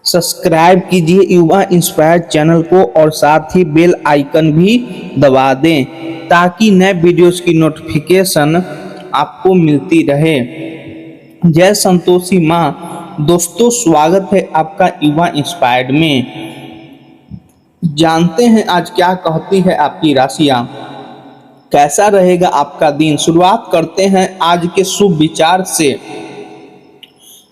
Subscribe कीजिए युवा inspire channel को और साथ ही बेल आइकन भी दबा दें ताकि नए वीडियोस की नोटिफिकेशन आपको मिलती रहे। जय संतोषी माँ। दोस्तों, स्वागत है आपका युवा इंस्पायर्ड में। जानते हैं आज क्या कहती है आपकी राशियां, कैसा रहेगा आपका दिन। शुरुआत करते हैं आज के शुभ विचार से।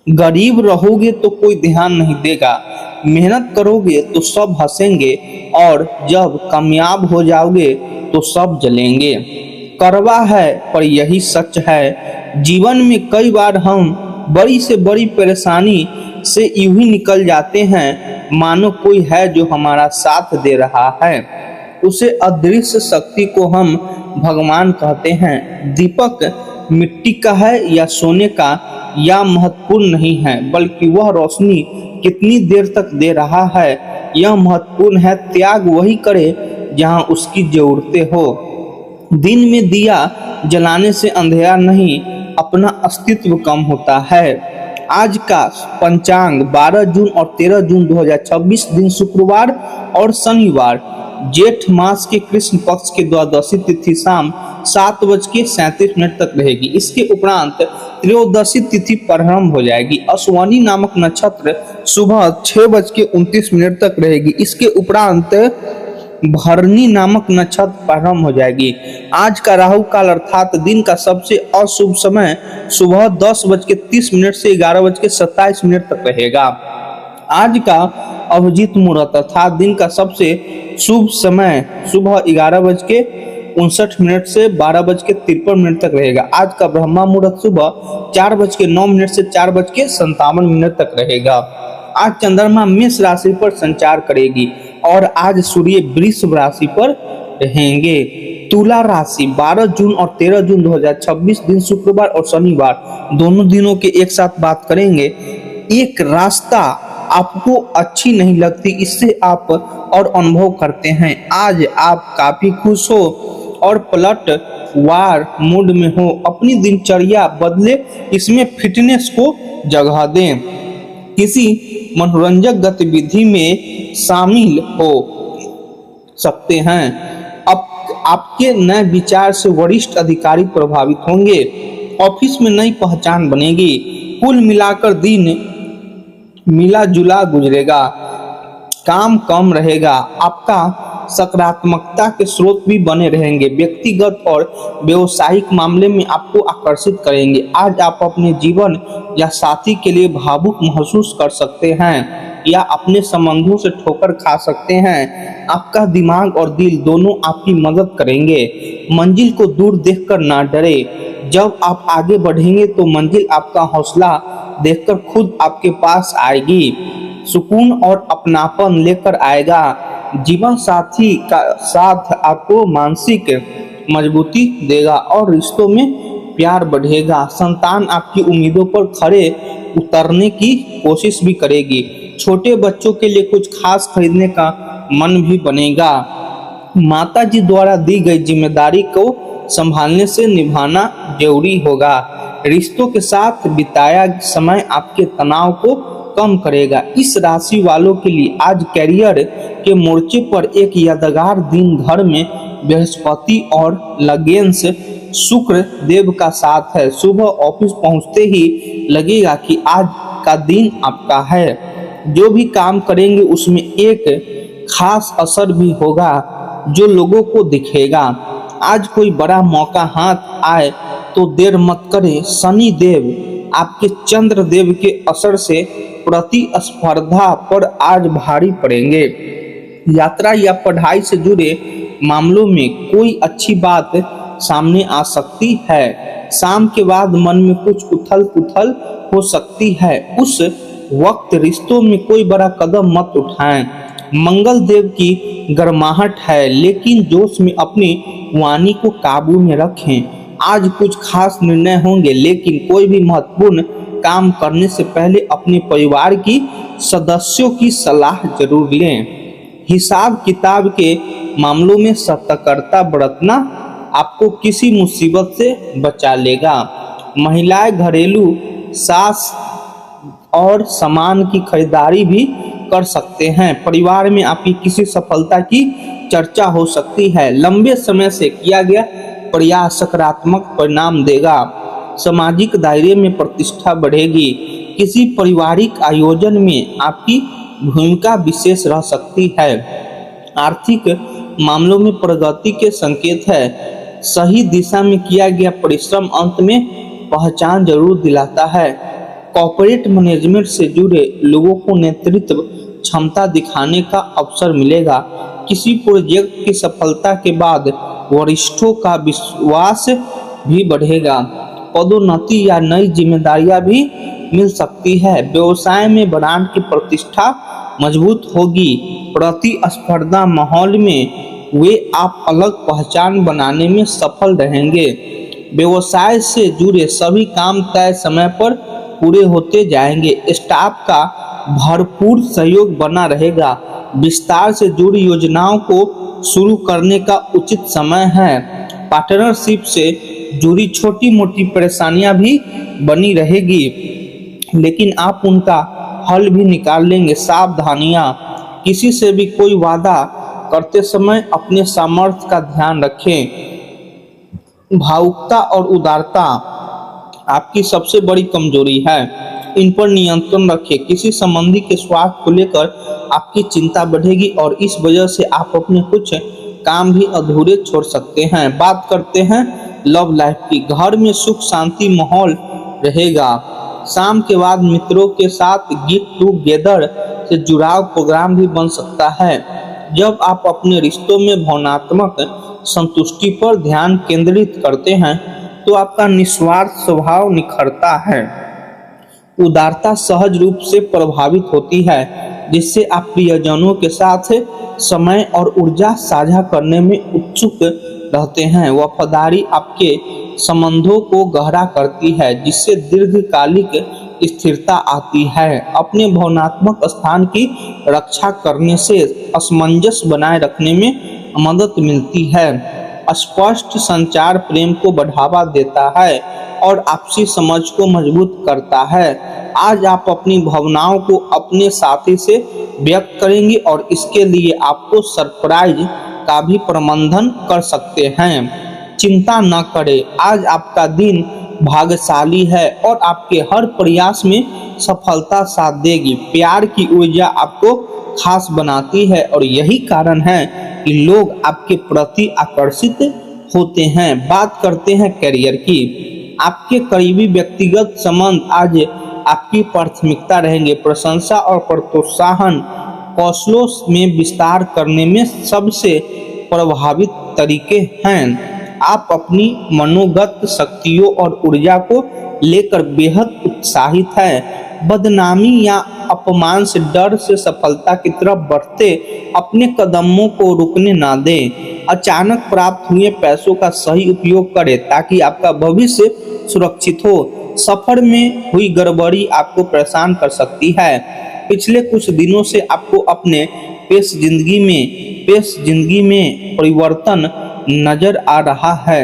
गरीब रहोगे तो कोई ध्यान नहीं देगा, मेहनत करोगे तो सब हंसेंगे और जब कामयाब हो जाओगे तो सब जलेंगे। कड़वा है पर यही सच है, जीवन में कई बार हम बड़ी से बड़ी परेशानी से यूं ही निकल जाते हैं मानो कोई है जो हमारा साथ दे रहा है। उसे अदृश्य शक्ति को हम भगवान कहते हैं। दीपक मिट्टी का है या सोने का यह महत्वपूर्ण नहीं है, बल्कि वह रोशनी कितनी देर तक दे रहा है यह महत्वपूर्ण है। त्याग वही करे जहां उसकी जरूरतें हो। दिन में दिया जलाने से अंधेरा नहीं, अपना अस्तित्व कम होता है। आज का पंचांग 12 जून और 13 जून 2026, दिन शुक्रवार और शनिवार। जेठ मास के कृष्ण पक्ष के द्वादशी तिथि शाम 7:37 तक रहेगी। इसके उपरांत त्रयोदशी तिथि प्रारंभ हो जाएगी। अश्वनी नामक नक्षत्र सुबह 6:29 तक रहेगी। इसके उपरांत भरणी नामक नक्षत्र प्रारंभ हो जाएगी। आज का राहु काल अर्थात दिन का सबसे अशुभ समय सुबह 10:30 से 11:27 तक रहेगा। आज का अभिजीत मुहूर्त अर्थात दिन का सबसे शुभ समय सुबह 11:59 से 12:53 तक रहेगा। आज का ब्रह्मा मुहूर्त सुबह 4:09 से 4:57 तक रहेगा। आज चंद्रमा मेष राशि पर संचार करेगी और आज सूर्य वृषभ राशि पर रहेंगे। तुला राशि 12 जून और 13 जून 2026, दिन शुक्रवार और शनिवार दोनों दिनों के एक साथ बात करेंगे। एक रास्ता आपको अच्छी नहीं लगती, इससे आप और अनुभव करते हैं। आज आप काफी खुश हो और पलट वार मूड में हो। अपनी दिनचर्या बदले, इसमें फिटनेस को जगह दें। किसी मनोरंजक गतिविधि में शामिल हो सकते हैं। अब आपके नए विचार से वरिष्ठ अधिकारी प्रभावित होंगे। ऑफिस में नई पहचान बनेगी। कुल मिलाकर दिन मिला जुला गुजरेगा, काम कम रहेगा। आपका सकारात्मकता के स्रोत भी बने रहेंगे। व्यक्तिगत और व्यवसायिक मामले में आपको आकर्षित करेंगे। आज आप अपने जीवन या साथी के लिए भावुक महसूस कर सकते हैं या अपने संबंधों से ठोकर खा सकते हैं। आपका दिमाग और दिल दोनों आपकी मदद करेंगे। मंजिल को दूर देखकर ना डरे। जब आप आगे बढ़ेंगे तो मंजिल आपका हौसला देखकर खुद आपके पास आएगी। सुकून और अपनापन लेकर आएगा। जीवन साथी का साथ आपको मानसिक मजबूती देगा और रिश्तों में प्यार बढ़ेगा। संतान आपकी उम्मीदों पर खरे उतरने की कोशिश भी करेगी। छोटे बच्चों के लिए कुछ खास खरीदने का मन भी बनेगा। माता जी द्वारा दी गई जिम्मेदारी को संभालने से निभाना जरूरी होगा। रिश्तों के साथ बिताया समय आपके तनाव को कम करेगा। इस राशि वालों के लिए आज कैरियर के मोर्चे पर एक यादगार दिन। घर में बृहस्पति और लगेंस शुक्र देव का साथ है। सुबह ऑफिस पहुंचते ही लगेगा कि आज का दिन आपका है। जो भी काम करेंगे उसमें एक खास असर भी होगा जो लोगों को दिखेगा। आज कोई बड़ा मौका हाथ आए तो देर मत करें। शनि देव आपके चंद्र देव के असर से प्रतिस्पर्धा पर आज भारी पड़ेंगे। यात्रा या पढ़ाई से जुड़े मामलों में कोई अच्छी बात सामने आ सकती है। शाम के बाद मन में कुछ उथल पुथल हो सकती है। उस वक्त रिश्तों में कोई बड़ा कदम मत उठाएं। मंगल देव की गर्माहट है, लेकिन जोश में अपनी वाणी को काबू में रखें। आज कुछ खास निर्णय होंगे, लेकिन कोई भी महत्वपूर्ण काम करने से पहले अपने परिवार की सदस्यों की सलाह जरूर लें। हिसाब किताब के मामलों में सतर्कता बरतना आपको किसी मुसीबत से बचा लेगा। महिलाएं घरेलू सास और सामान की खरीदारी भी कर सकते हैं। परिवार में आपकी किसी सफलता की चर्चा हो सकती है। लंबे समय से किया गया प्रयास सकारात्मक परिणाम देगा। सामाजिक दायरे में प्रतिष्ठा बढ़ेगी। किसी पारिवारिक आयोजन में आपकी भूमिका विशेष रह सकती है। आर्थिक मामलों में प्रगति के संकेत है। सही दिशा में किया गया परिश्रम अंत में पहचान जरूर दिलाता है। कॉर्पोरेट मैनेजमेंट से जुड़े लोगों को नेतृत्व क्षमता दिखाने का अवसर मिलेगा। किसी प्रोजेक्ट की सफलता के बाद वरिष्ठों का विश्वास भी बढ़ेगा। पदोन्नति या नई जिम्मेदारियां भी मिल सकती है। व्यवसाय में ब्रांड की प्रतिष्ठा मजबूत होगी। प्रतिस्पर्धा माहौल में वे आप अलग पहचान बनाने में सफल रहेंगे। व्यवसाय से जुड़े सभी काम तय समय पर पूरे होते जाएंगे। स्टाफ का भरपूर सहयोग बना रहेगा। विस्तार से जुड़ी योजनाओं को शुरू करने का उचित समय है। पार्टनरशिप से जुड़ी छोटी मोटी परेशानियां भी बनी रहेगी, लेकिन आप उनका हल भी निकाल लेंगे। सावधानियां, किसी से भी कोई वादा करते समय अपने सामर्थ्य का ध्यान रखें। भावुकता और उदारता आपकी सबसे बड़ी कमजोरी है, इन पर नियंत्रण रखें। किसी संबंधी के स्वास्थ्य को लेकर आपकी चिंता बढ़ेगी और इस वजह से आप अपने कुछ काम भी अधूरे छोड़ सकते हैं। बात करते हैं लव लाइफ की। घर में सुख शांति माहौल रहेगा। शाम के बाद मित्रों के साथ गेट टुगेदर से जुड़ाव प्रोग्राम भी बन सकता है। जब आप अपने रिश्तों में भावनात्मक संतुष्टि पर ध्यान केंद्रित करते हैं तो आपका निस्वार्थ स्वभाव निखरता है। उदारता सहज रूप से प्रभावित होती है, जिससे आप प्रियजनों के साथ समय और ऊर्जा साझा करने में उत्सुक रहते हैं। वफादारी आपके संबंधों को गहरा करती है, जिससे दीर्घकालिक स्थिरता आती है। अपने भावनात्मक स्थान की रक्षा करने से असमंजस बनाए रखने में मदद मिलती है। स्पष्ट संचार प्रेम को बढ़ावा देता है और आपसी समझ को मजबूत करता है। आज आप अपनी भावनाओं को अपने साथी से व्यक्त करेंगे और इसके लिए आपको सरप्राइज का भी प्रबंधन कर सकते हैं। चिंता न करें, आज आपका दिन भाग्यशाली है और आपके हर प्रयास में सफलता साथ देगी। प्यार की ऊर्जा आपको खास बनाती है और यही कारण है कि लोग आपके प्रति आकर्षित होते हैं। बात करते हैं करियर की। आपके करीबी व्यक्तिगत संबंध आज आपकी प्राथमिकता रहेंगे। प्रशंसा और प्रोत्साहन कौशलों में विस्तार करने में सबसे प्रभावित तरीके हैं। आप अपनी मनोगत शक्तियों और ऊर्जा को लेकर बेहद उत्साहित हैं। बदनामी या अपमान से डर से सफलता की तरफ बढ़ते अपने कदमों को रुकने ना दें। अचानक प्राप्त हुए पैसों का सही उपयोग करें ताकि आपका भविष्य सुरक्षित हो। सफर में हुई गड़बड़ी आपको परेशान कर सकती है। पिछले कुछ दिनों से आपको अपने पेश जिंदगी में परिवर्तन नजर आ रहा है।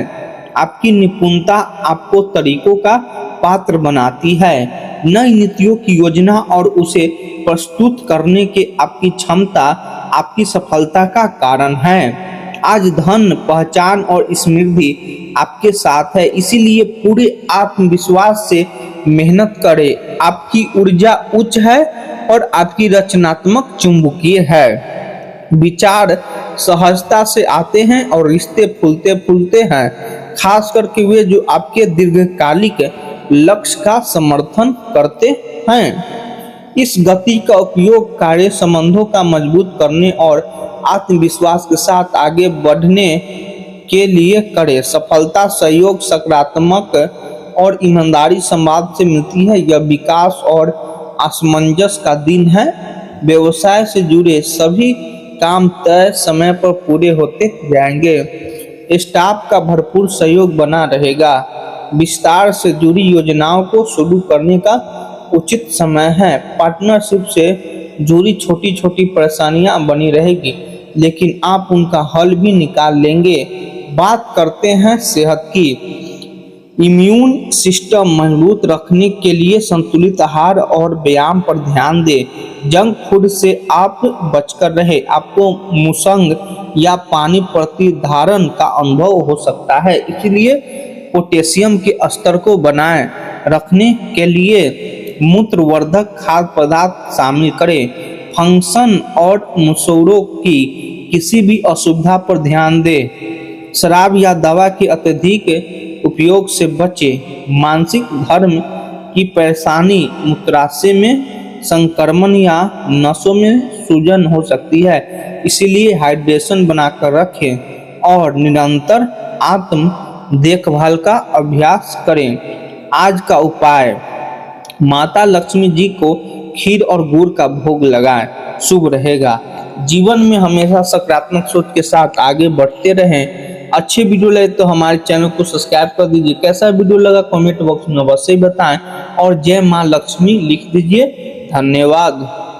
आपकी निपुणता आपको तरीकों का पात्र बनाती है। नई नीतियों की योजना और उसे प्रस्तुत करने के आपकी क्षमता आपकी सफलता का कारण है। आज धन, पहचान और समृद्धि आपके साथ है, इसीलिए पूरे आत्मविश्वास से मेहनत करें। आपकी ऊर्जा उच्च है और आपकी रचनात्मक चुंबकीय है। विचार सहजता से आते हैं और रिश्ते फूलते फूलते हैं, खास करके वे जो आपके दीर्घकालिक लक्ष्य का समर्थन करते हैं। इस गति का उपयोग कार्य संबंधों का मजबूत करने और आत्मविश्वास के साथ आगे बढ़ने के लिए करें। सफलता सहयोग, सकारात्मक और ईमानदारी संवाद से मिलती है। यह विकास और असमंजस का दिन है। व्यवसाय से जुड़े सभी काम तय समय पर पूरे होते जाएंगे। स्टाफ का भरपूर सहयोग बना रहेगा। विस्तार से जुड़ी योजनाओं को शुरू करने का उचित समय है। पार्टनरशिप से जुड़ी छोटी छोटी परेशानियां बनी रहेगी, लेकिन आप उनका हल भी निकाल लेंगे। बात करते हैं सेहत की। इम्यून सिस्टम मजबूत रखने के लिए संतुलित आहार और व्यायाम पर ध्यान दें। जंक फूड से आप बचकर रहे। आपको मुसंग या पानी प्रतिधारण का अनुभव हो सकता है, इसलिए पोटेशियम के स्तर को बनाए रखने के लिए मूत्रवर्धक खाद्य पदार्थ शामिल करें। फंक्शन और मसूड़ों की किसी भी असुविधा पर ध्यान दें। शराब या दवा के अत्यधिक उपयोग से बचें। मानसिक धर्म की परेशानी मूत्राशय में संक्रमण या नसों में सूजन हो सकती है, इसलिए हाइड्रेशन बनाकर रखें और निरंतर आत्म देखभाल का अभ्यास करें। आज का उपाय, माता लक्ष्मी जी को खीर और गुड़ का भोग लगाएं, शुभ रहेगा। जीवन में हमेशा सकारात्मक सोच के साथ आगे बढ़ते रहें। अच्छे वीडियो लगे तो हमारे चैनल को सब्सक्राइब कर दीजिए। कैसा वीडियो लगा कमेंट बॉक्स में अवश्य बताएं और जय मां लक्ष्मी लिख दीजिए। धन्यवाद।